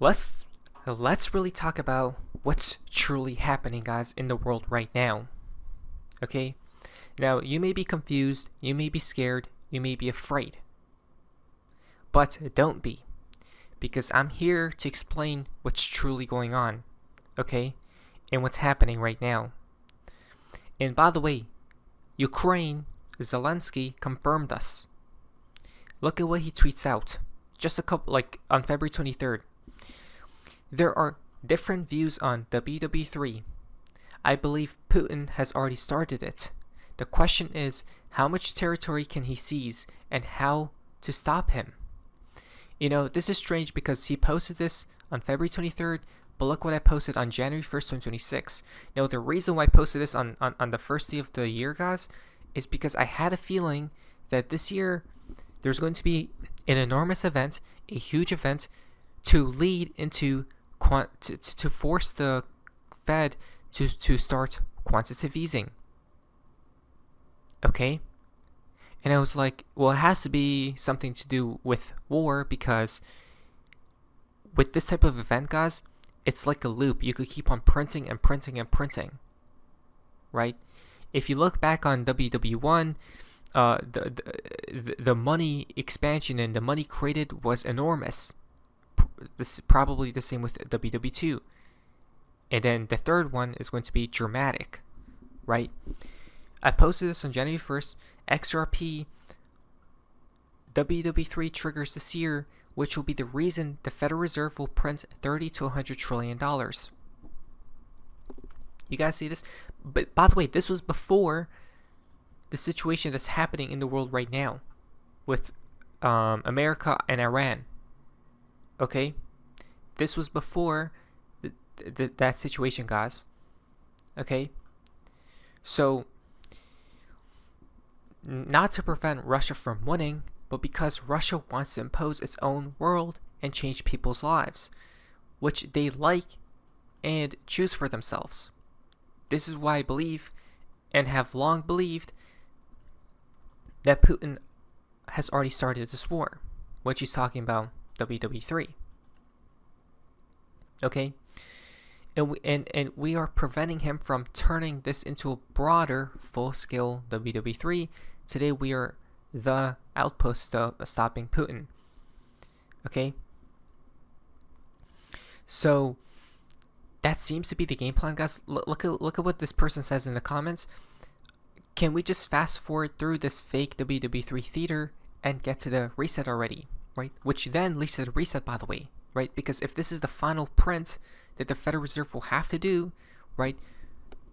let's let's really talk about what's truly happening, guys, in the world right now. Okay? Now, you may be confused, you may be scared, you may be afraid. But don't be, because I'm here to explain what's truly going on, okay? And what's happening right now. And by the way, Ukraine, Zelensky confirmed us. Look at what he tweets out. Just a couple, like on February 23rd. There are different views on WW3. I believe Putin has already started it. The question is, how much territory can he seize and how to stop him? You know, this is strange because he posted this on February 23rd, but look what I posted on January 1st, 2026. Now, the reason why I posted this on the first day of the year, guys, is because I had a feeling that this year there's going to be an enormous event, a huge event, to lead into to force the Fed to start quantitative easing. Okay? And I was like, well, it has to be something to do with war, because with this type of event, guys, it's like a loop. You could keep on printing and printing and printing, right? If you look back on WW1, the money expansion and the money created was enormous. This is probably the same with WW2. And then the third one is going to be dramatic, right? I posted this on January 1st. XRP WW3 triggers this year, which will be the reason the Federal Reserve will print $30 to $100 trillion. You guys see this? But by the way, this was before the situation that's happening in the world right now with America and Iran. Okay? This was before that situation, guys. Okay? So, not to prevent Russia from winning, but because Russia wants to impose its own world and change people's lives, which they like and choose for themselves. This is why I believe, and have long believed, that Putin has already started this war, which he's talking about WW3. Okay? And we are preventing him from turning this into a broader, full-scale WW3. Today we are the outpost of stopping Putin. Okay? So that seems to be the game plan, guys. Look at what this person says in the comments. Can we just fast forward through this fake WW3 theater and get to the reset already, right? Which then leads to the reset, by the way, right? Because if this is the final print that the Federal Reserve will have to do, right?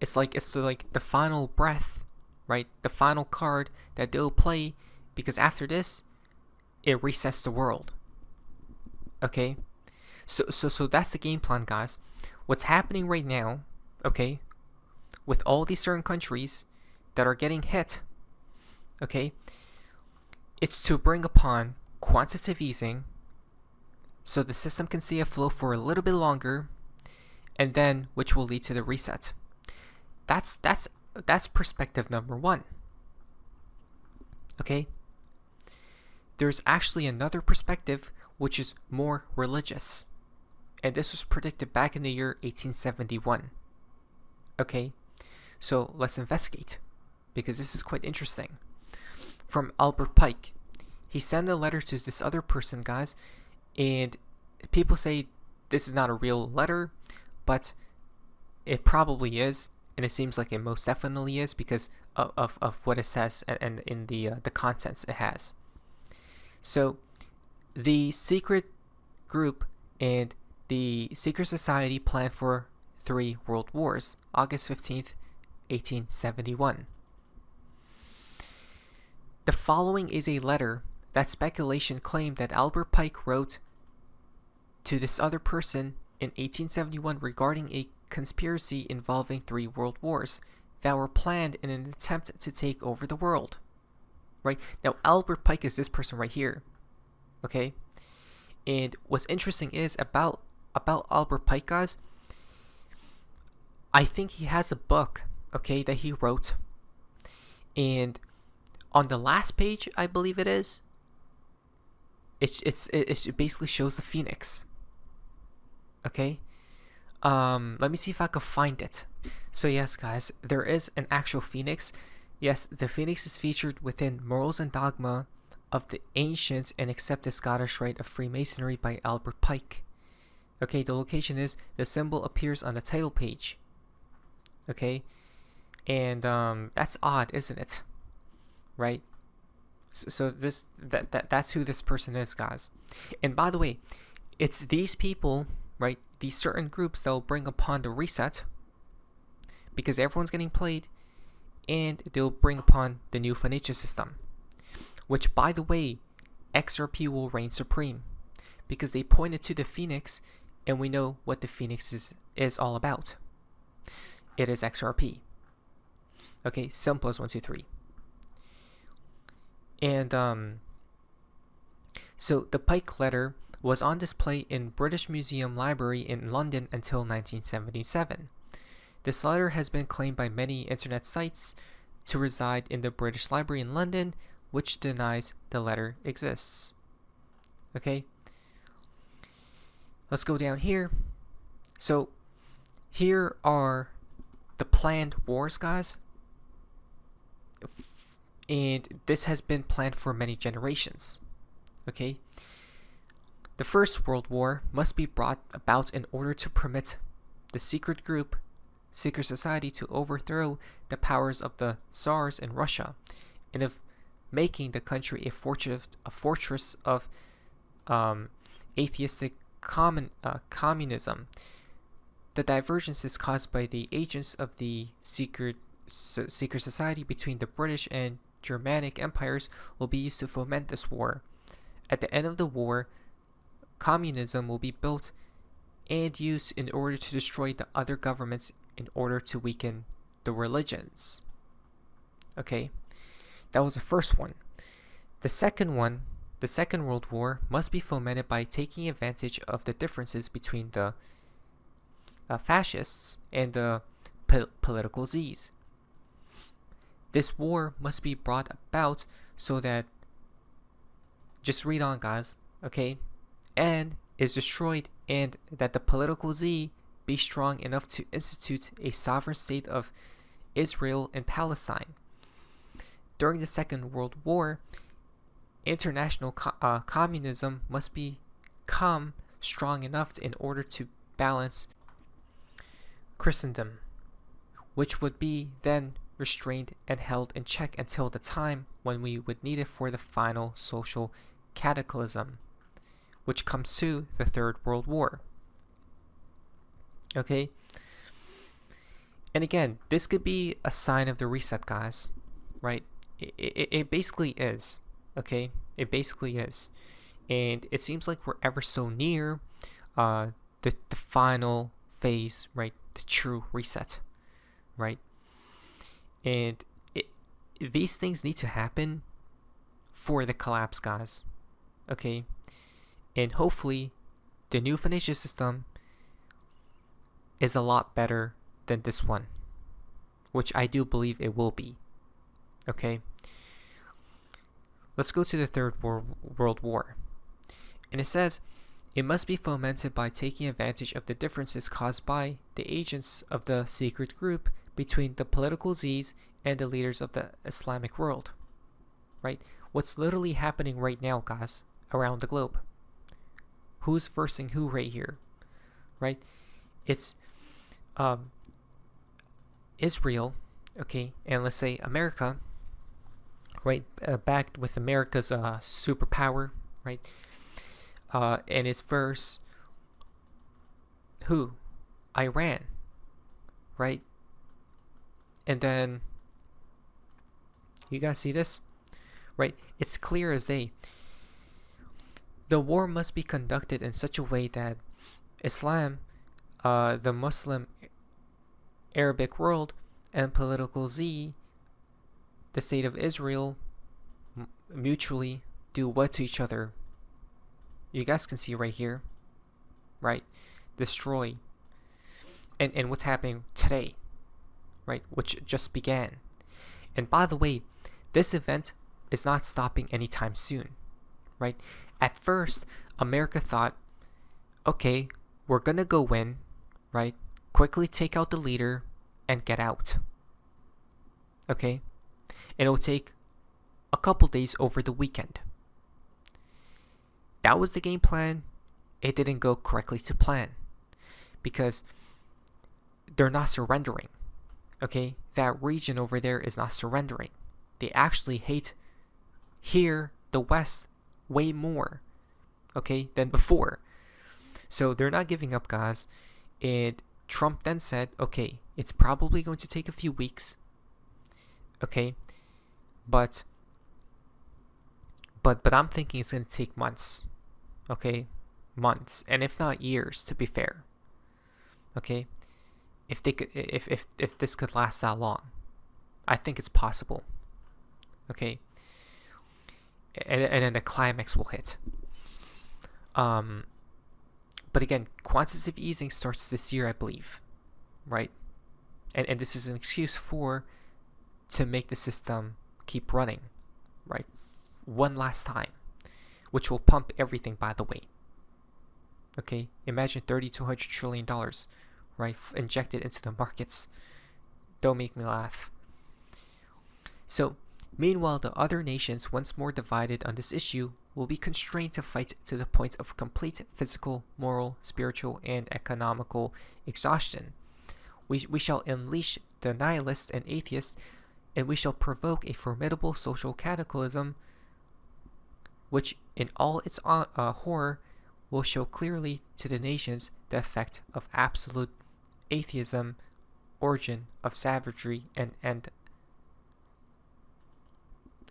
It's like the final breath, right? The final card that they'll play, because after this, it resets the world. Okay? So that's the game plan, guys. What's happening right now, okay, with all these certain countries that are getting hit, okay, it's to bring upon quantitative easing so the system can see a flow for a little bit longer, and then which will lead to the reset. That's perspective number one. Okay? There's actually another perspective which is more religious. And this was predicted back in the year 1871. Okay? So let's investigate, because this is quite interesting. From Albert Pike. He sent a letter to this other person, guys, and people say this is not a real letter, but it probably is, and it seems like it most definitely is because of what it says and in the contents it has. So the secret group and the secret society planned for 3 world wars, August 15th, 1871. The following is a letter that speculation claimed that Albert Pike wrote to this other person in 1871 regarding a conspiracy involving 3 world wars that were planned in an attempt to take over the world. Right? Now, Albert Pike is this person right here. Okay? And what's interesting is about Albert Pike, guys, I think he has a book, okay, that he wrote. And on the last page, I believe it is, it basically shows the phoenix. Okay. Let me see if I can find it. So yes, guys, there is an actual phoenix. Yes, the phoenix is featured within Morals and Dogma of the Ancient and Accepted Scottish Rite of Freemasonry by Albert Pike. Okay, the location is, the symbol appears on the title page. Okay, and that's odd, isn't it? Right? So that's who this person is, guys. And by the way, it's these people, right? These certain groups that will bring upon the reset, because everyone's getting played, and they'll bring upon the new financial system, which, by the way, XRP will reign supreme, because they pointed to the phoenix, and we know what the phoenix is all about. It is XRP. Okay, simple as 1, 2, 3. And so the Pike letter was on display in British Museum Library in London until 1977. This letter has been claimed by many internet sites to reside in the British Library in London, which denies the letter exists. Okay, let's go down here. So here are the planned wars, guys. And this has been planned for many generations. Okay, the First World War must be brought about in order to permit the secret society to overthrow the powers of the Tsars in Russia, and of making the country a fortress of atheistic communism. The divergences caused by the agents of the secret society between the British and Germanic empires will be used to foment this war. At the end of the war, communism will be built and used in order to destroy the other governments in order to weaken the religions. Okay, that was the first one. The second one, the Second World War, must be fomented by taking advantage of the differences between the fascists and the political Z's. This war must be brought about so that, just read on, guys, okay, and is destroyed, and that the political Z be strong enough to institute a sovereign state of Israel and Palestine. During the Second World War, international communism must become strong enough in order to balance Christendom, which would be then restrained and held in check until the time when we would need it for the final social cataclysm, which comes to the Third World War. Okay? And again, this could be a sign of the reset, guys, right? It basically is, okay? It basically is. And it seems like we're ever so near the final phase, right? The true reset, right? And these things need to happen for the collapse, guys. Okay? And hopefully, the new financial system is a lot better than this one, which I do believe it will be. Okay? Let's go to the Third World War. And it says, it must be fomented by taking advantage of the differences caused by the agents of the secret group between the political Z's and the leaders of the Islamic world. Right? What's literally happening right now, guys, around the globe. Who's versing who right here? Right? It's Israel, okay, and let's say America, right, backed with America's superpower, right, and it's versus who? Iran, right? And then you guys see this, right? It's clear as day. The war must be conducted in such a way that Islam, the Muslim Arabic world, and political Z, the state of Israel, mutually do what to each other? You guys can see right here, right? Destroy. And what's happening today, right? Which just began. And by the way, this event is not stopping anytime soon, right? At first, America thought, okay, we're gonna go in, right? Quickly take out the leader and get out. Okay? And it'll take a couple days over the weekend. That was the game plan. It didn't go correctly to plan because they're not surrendering. Okay? That region over there is not surrendering. They actually hate here, the West, way more, okay, than before. So they're not giving up, guys. And Trump then said, okay, it's probably going to take a few weeks, okay, but I'm thinking it's going to take months, okay, months, and if not years, to be fair, okay. If they could, if this could last that long, I think it's possible, okay. And then the climax will hit. But again, quantitative easing starts this year, I believe, right? And this is an excuse to make the system keep running, right? One last time, which will pump everything, by the way. Okay, imagine $30 to $100 trillion, right, injected into the markets. Don't make me laugh. So, meanwhile, the other nations, once more divided on this issue, will be constrained to fight to the point of complete physical, moral, spiritual, and economical exhaustion. We shall unleash the nihilists and atheists, and we shall provoke a formidable social cataclysm, which, in all its horror, will show clearly to the nations the effect of absolute atheism, origin of savagery, and end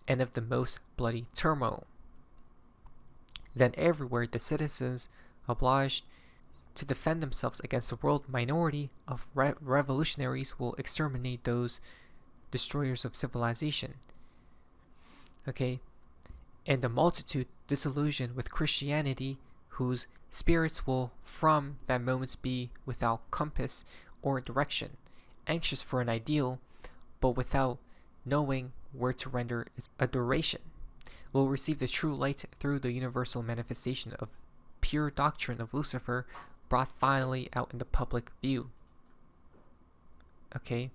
of the most bloody turmoil. Then everywhere the citizens, obliged to defend themselves against the world minority of revolutionaries, will exterminate those destroyers of civilization. Okay? And the multitude disillusioned with Christianity, whose spirits will from that moment be without compass or direction, anxious for an ideal, but without knowing where to render its adoration, will receive the true light through the universal manifestation of pure doctrine of Lucifer, brought finally out in the public view. Okay?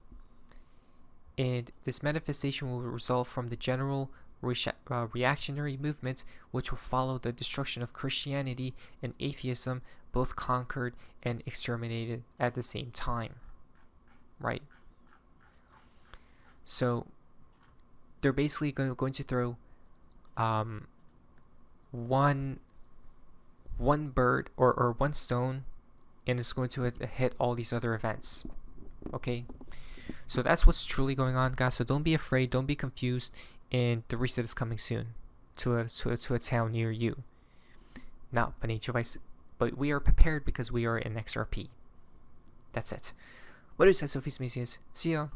And this manifestation will result from the general reactionary movement, which will follow the destruction of Christianity and atheism, both conquered and exterminated at the same time. Right? So, they're basically going to throw one bird or one stone, and it's going to hit all these other events. Okay, so that's what's truly going on, guys. So don't be afraid, don't be confused, and the reset is coming soon to a town near you. Not financial advice, but we are prepared because we are in XRP. That's it. What is that, Sophie's Mesias? See ya.